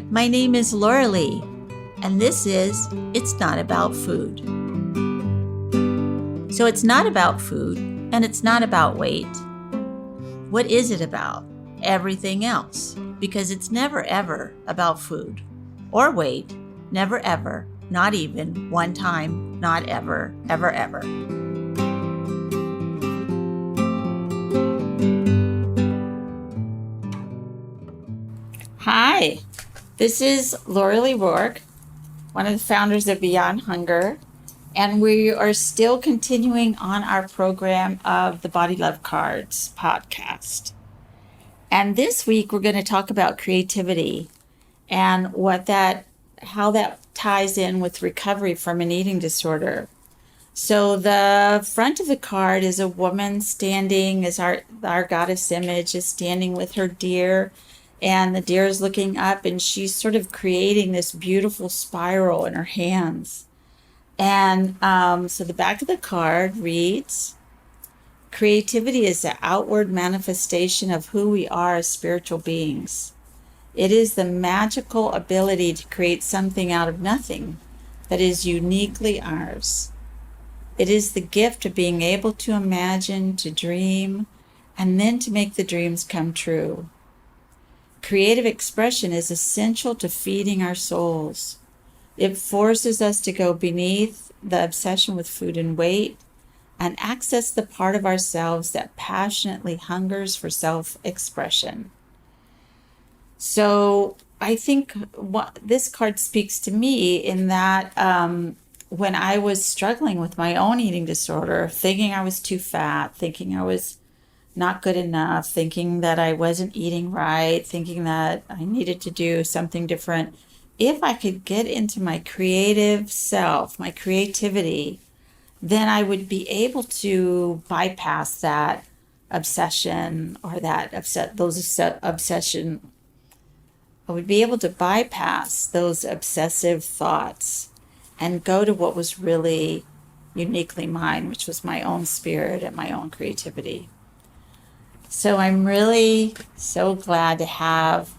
My name is Laurelee, and this is It's Not About Food. So it's not about food, and it's not about weight. What is it about? Everything else, because it's never ever about food or weight. Never ever, not even one time, not ever, ever, ever. Hi, this is Laurelee Roark, one of the founders of Beyond Hunger, and we are still continuing on our program of the Body Love Cards podcast. And this week we're going to talk about creativity and how that ties in with recovery from an eating disorder. So the front of the card is a woman standing, as our goddess image is standing with her deer, and the deer is looking up, and she's sort of creating this beautiful spiral in her hands. And so the back of the card reads, creativity is the outward manifestation of who we are as spiritual beings. It is the magical ability to create something out of nothing that is uniquely ours. It is the gift of being able to imagine, to dream, and then to make the dreams come true. Creative expression is essential to feeding our souls. It forces us to go beneath the obsession with food and weight and access the part of ourselves that passionately hungers for self-expression. So I think what this card speaks to me in that when I was struggling with my own eating disorder, thinking I was too fat, thinking I was not good enough, thinking that I wasn't eating right, thinking that I needed to do something different, if I could get into my creative self, my creativity, then I would be able to bypass that obsession or obsession. I would be able to bypass those obsessive thoughts and go to what was really uniquely mine, which was my own spirit and my own creativity. So I'm really so glad to have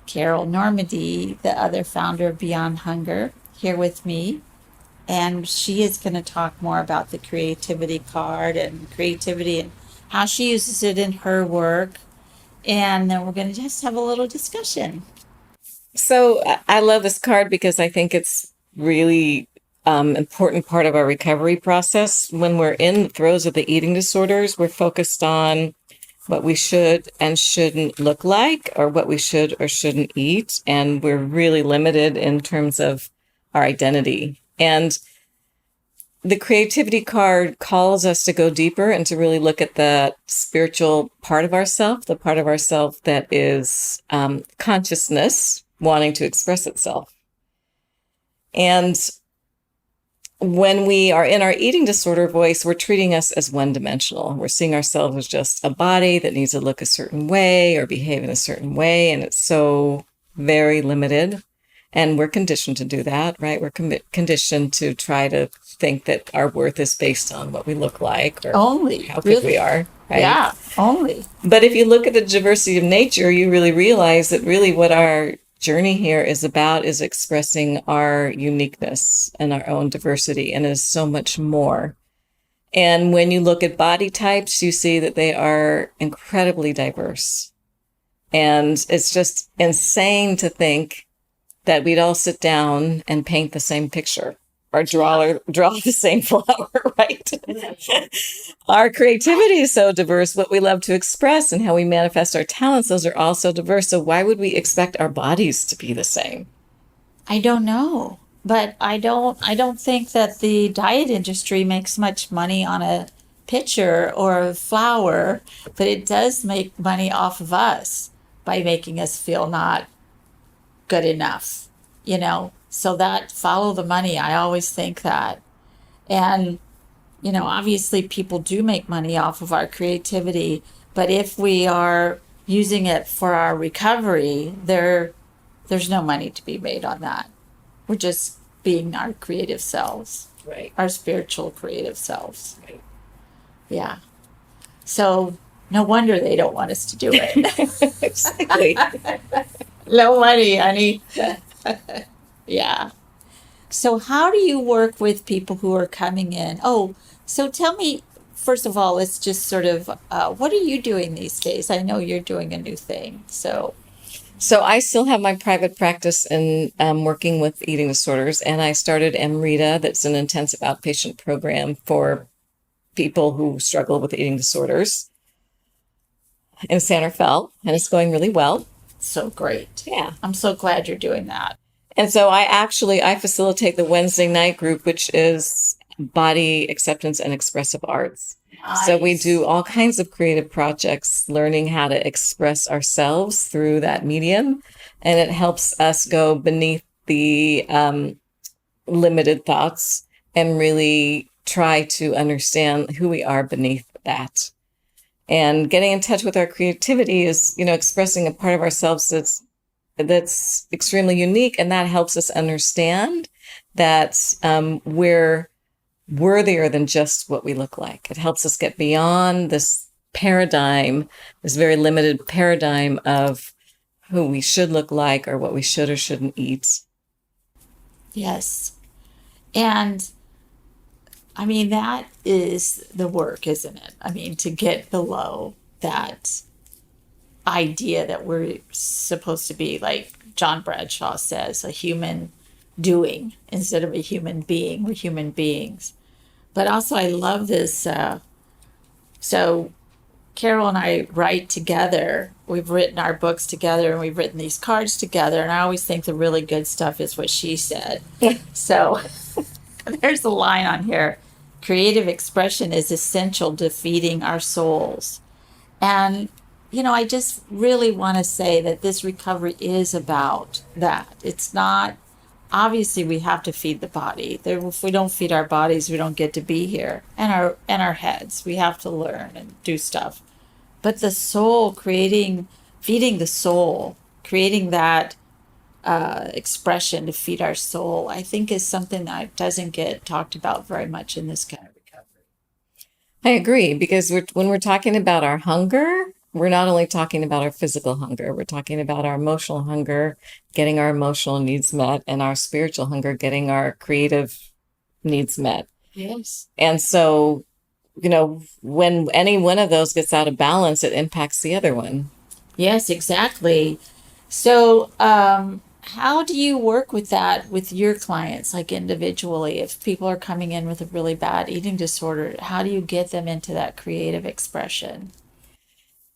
Carol Normandi, the other founder of Beyond Hunger, here with me. And she is going to talk more about the creativity card and creativity and how she uses it in her work. And then we're going to just have a little discussion. So I love this card because I think it's really important part of our recovery process. When we're in the throes of the eating disorders, we're focused on what we should and shouldn't look like, or what we should or shouldn't eat. And we're really limited in terms of our identity. And the creativity card calls us to go deeper and to really look at the spiritual part of ourself, the part of ourself that is consciousness wanting to express itself. And when we are in our eating disorder voice, we're treating us as one-dimensional. We're seeing ourselves as just a body that needs to look a certain way or behave in a certain way. And it's so very limited. And we're conditioned to do that, right? We're conditioned to try to think that our worth is based on what we look like or only how big we are. Right? Yeah, only. But if you look at the diversity of nature, you really realize that really what our journey here is about is expressing our uniqueness and our own diversity, and is so much more. And when you look at body types, you see that they are incredibly diverse. And it's just insane to think that we'd all sit down and paint the same picture or draw the same flower, right? Our creativity is so diverse, what we love to express and how we manifest our talents, those are all so diverse. So why would we expect our bodies to be the same? I don't know, but I don't think that the diet industry makes much money on a picture or a flower, but it does make money off of us by making us feel not good enough, so that follow the money. I always think that. And, obviously people do make money off of our creativity, but if we are using it for our recovery, there's no money to be made on that. We're just being our creative selves, right? Our spiritual creative selves. Right. Yeah. So no wonder they don't want us to do it. Exactly. No money, honey. Yeah. So, how do you work with people who are coming in? Oh, so tell me, first of all, let's just sort of, what are you doing these days? I know you're doing a new thing. So, So I still have my private practice in working with eating disorders, and I started MRITA, that's an intensive outpatient program for people who struggle with eating disorders in Santa Fe, and it's going really well. so great. Yeah. I'm so glad you're doing that. And so I facilitate the Wednesday night group, which is body acceptance and expressive arts. So we Nice. do all kinds of creative projects, learning how to express ourselves through that medium. And it helps us go beneath the limited thoughts and really try to understand who we are beneath that. And getting in touch with our creativity is, expressing a part of ourselves that's extremely unique, and that helps us understand that we're worthier than just what we look like. It helps us get beyond this paradigm, this very limited paradigm of who we should look like or what we should or shouldn't eat. Yes. And I mean, that is the work, isn't it? I mean, to get below that idea that we're supposed to be, like John Bradshaw says, a human doing instead of a human being. We're human beings. But also, I love this. So, Carol and I write together. We've written our books together and we've written these cards together. And I always think the really good stuff is what she said. So, there's a line on here: creative expression is essential to feeding our souls. And, I just really want to say that this recovery is about that. It's not, obviously, we have to feed the body. If we don't feed our bodies, we don't get to be here. And our heads. We have to learn and do stuff. But the soul, feeding the soul, creating that expression to feed our soul, I think is something that doesn't get talked about very much in this kind of recovery. I agree, because when we're talking about our hunger, we're not only talking about our physical hunger, we're talking about our emotional hunger, getting our emotional needs met, and our spiritual hunger, getting our creative needs met. Yes. And so, when any one of those gets out of balance, it impacts the other one. Yes, exactly. So, how do you work with that with your clients, like individually? If people are coming in with a really bad eating disorder, how do you get them into that creative expression?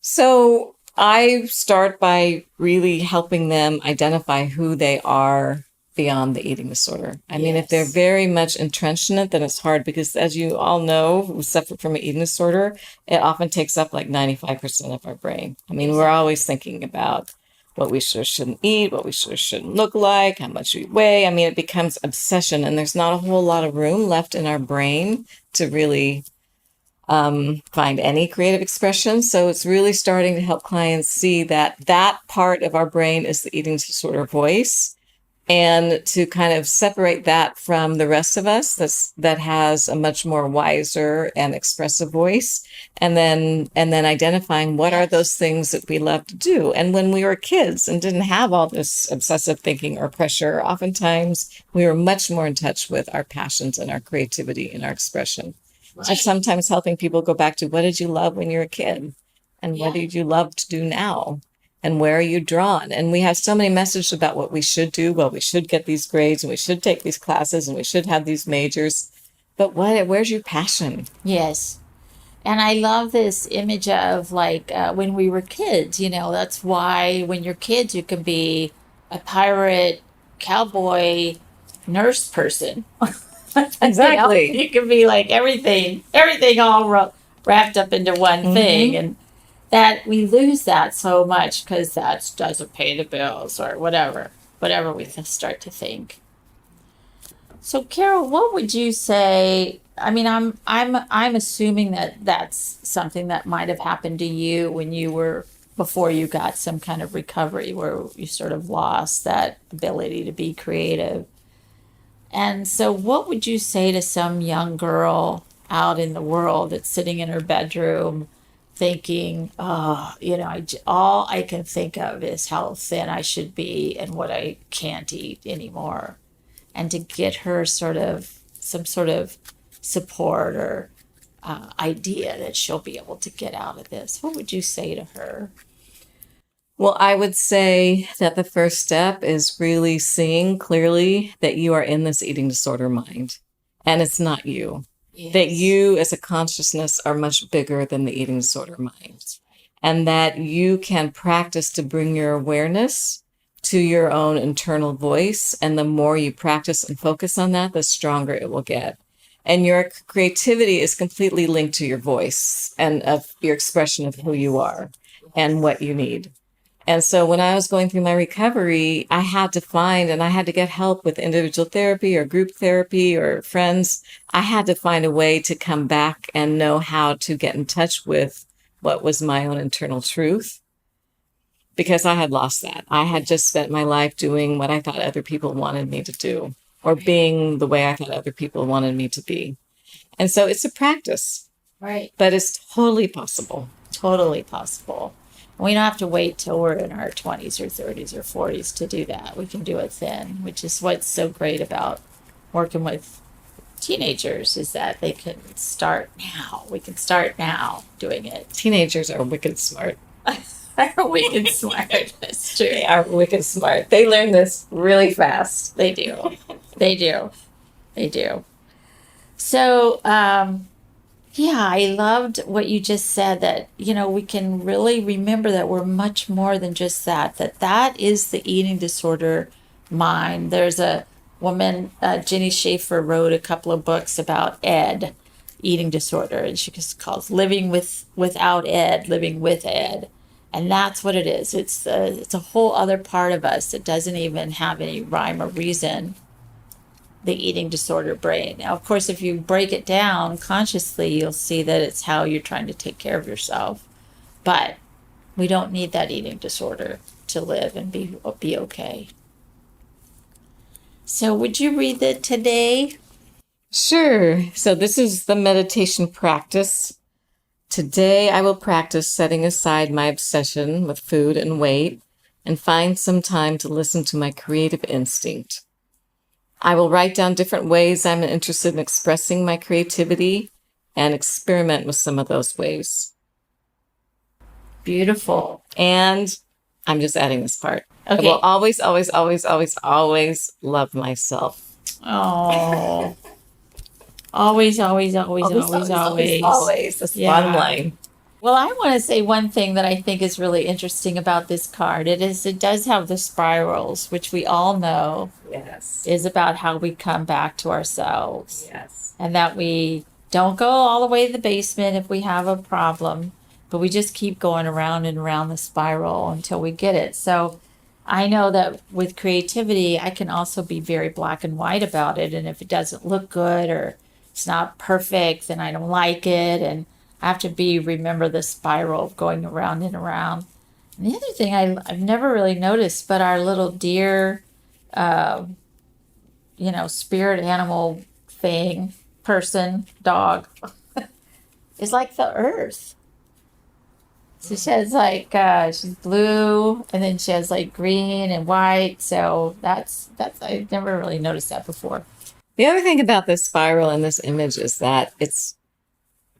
So I start by really helping them identify who they are beyond the eating disorder. I mean, if they're Yes. very much entrenched in it, then it's hard because, as you all know, who suffer from an eating disorder, it often takes up like 95% of our brain. I mean, we're Exactly. always thinking about what we should or shouldn't eat, what we should or shouldn't look like, how much we weigh. I mean, it becomes obsession, and there's not a whole lot of room left in our brain to really find any creative expression. So it's really starting to help clients see that that part of our brain is the eating disorder voice, and to kind of separate that from the rest of us that has a much more wiser and expressive voice, and then identifying what are those things that we love to do. And when we were kids and didn't have all this obsessive thinking or pressure, oftentimes we were much more in touch with our passions and our creativity and our expression. So Right. sometimes helping people go back to, what did you love when you were a kid? And what Yeah. did you love to do now? And where are you drawn? And we have so many messages about what we should do. Well, we should get these grades and we should take these classes and we should have these majors. But where's your passion? Yes. And I love this image of like when we were kids, that's why when you're kids, you can be a pirate, cowboy, nurse person. Exactly. You can be like everything all wrapped up into one thing. Hmm. And that we lose that so much because that doesn't pay the bills or whatever we start to think. So, Carol, what would you say? I mean, I'm assuming that that's something that might have happened to you when you were before you got some kind of recovery where you sort of lost that ability to be creative. And so, what would you say to some young girl out in the world that's sitting in her bedroom thinking, oh, all I can think of is how thin I should be and what I can't eat anymore. And to get her some sort of support or idea that she'll be able to get out of this, what would you say to her? Well, I would say that the first step is really seeing clearly that you are in this eating disorder mind and it's not you. Yes. That you as a consciousness are much bigger than the eating disorder mind. And that you can practice to bring your awareness to your own internal voice. And the more you practice and focus on that, the stronger it will get. And your creativity is completely linked to your voice and of your expression of who you are and what you need. And so when I was going through my recovery, I had to find and I had to get help with individual therapy or group therapy or friends. I had to find a way to come back and know how to get in touch with what was my own internal truth, because I had lost that. I had just spent my life doing what I thought other people wanted me to do, or being the way I thought other people wanted me to be. And so it's a practice, Right. but it's totally possible. Totally possible. We don't have to wait till we're in our 20s or 30s or 40s to do that. We can do it then, which is what's so great about working with teenagers, is that they can start now. We can start now doing it. Teenagers are wicked smart. They're wicked smart. That's true. They are wicked smart. They learn this really fast. They do. They do. They do. So, yeah, I loved what you just said, that, we can really remember that we're much more than just that is the eating disorder mind. There's a woman, Jenny Schaefer, wrote a couple of books about ED, eating disorder, and she just calls without ED, living with ED. And that's what it is. It's a whole other part of us that doesn't even have any rhyme or reason, the eating disorder brain. Now, of course, if you break it down consciously, you'll see that it's how you're trying to take care of yourself. But we don't need that eating disorder to live and be okay. So would you read it today? Sure. So this is the meditation practice. Today, I will practice setting aside my obsession with food and weight and find some time to listen to my creative instinct. I will write down different ways I'm interested in expressing my creativity and experiment with some of those ways. Beautiful. And I'm just adding this part. Okay. I will always, always, always, always, always love myself. Oh. Always, always, always, always, always. Always. That's the bottom line. Well, I want to say one thing that I think is really interesting about this card. It does have the spirals, which we all know is about how we come back to ourselves. Yes. And that we don't go all the way to the basement if we have a problem, but we just keep going around and around the spiral until we get it. So I know that with creativity, I can also be very black and white about it. And if it doesn't look good or it's not perfect, then I don't like it. And I have to remember the spiral of going around and around. And the other thing I've never really noticed, but our little deer, spirit animal thing, person, dog, is like the earth. So she has she's blue, and then she has green and white. So that's I've never really noticed that before. The other thing about this spiral and this image is that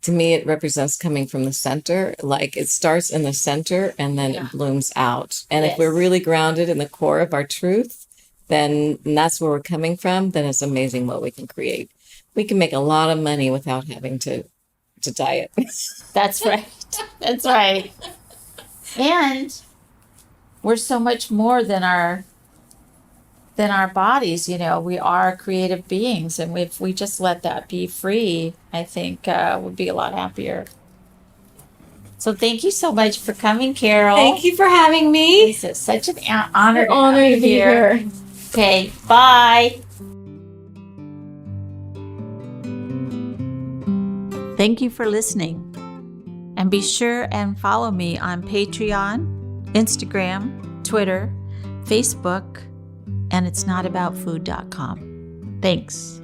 to me, it represents coming from the center. Like it starts in the center and then it blooms out. And if we're really grounded in the core of our truth, then and that's where we're coming from, then it's amazing what we can create. We can make a lot of money without having to diet. That's right. That's right. And we're so much more than our bodies. We are creative beings, and if we just let that be free, I think we'd be a lot happier. So thank you so much for coming, Carol. Thank you for having me. It's such an honor to be here. Okay, bye. Thank you for listening. And be sure and follow me on Patreon, Instagram, Twitter, Facebook, and itsnotaboutfood.com. Thanks.